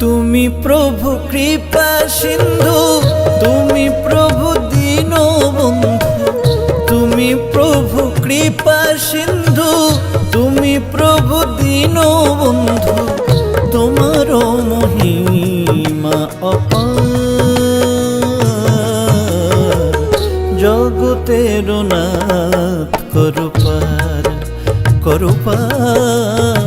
তুমি প্রভু কৃপা সিন্ধু, তুমি প্রভু দীনবন্ধু। তুমি প্রভু কৃপা সিন্ধু, তুমি প্রভু দীনবন্ধু। তোমার মহিমা অপার, জগতের নাথ করো পার, করো পার,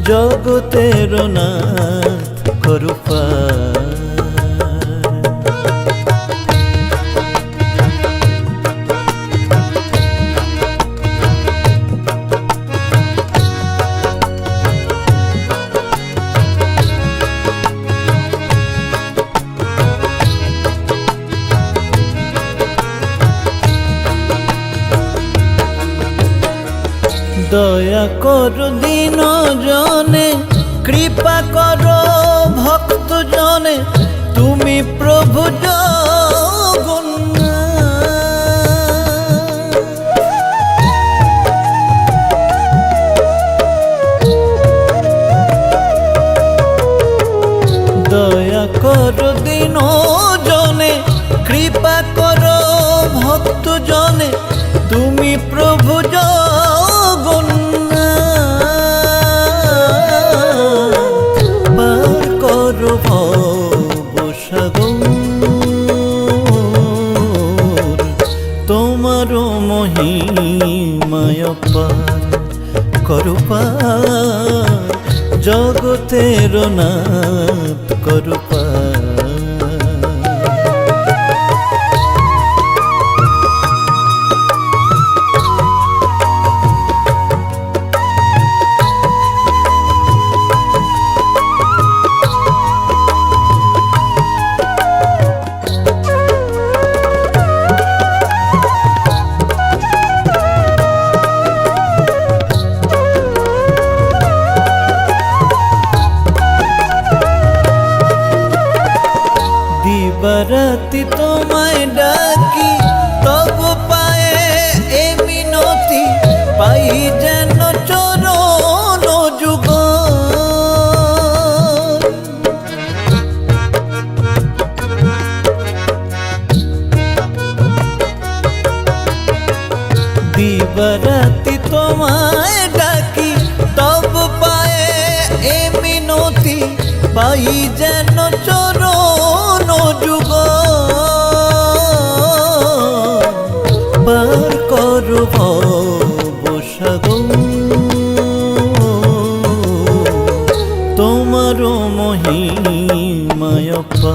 জগতের নাথ করো পার। দয়া করো দীন জনে, কৃপা করো ভক্ত জনে। তুমি প্রভু জগন্নাথ। দয়া করো দীন জনে, কৃপা করো ভক্ত জনে। তুমি প্রভু তোমার মহিমায় পার, করো পার, জগতের নাথ করো পার। দিবারাতি তোমায় ডাকি, তবু পায়ে এ মিনতি। পাই যেন চরণ যুগল। দিবারাতি তোমায় ডাকি, তবু পায়ে এ মিনতি। পাই যেন চরণ যুগল। পার করো ভবসাগর, তোমার মহিমায় পার।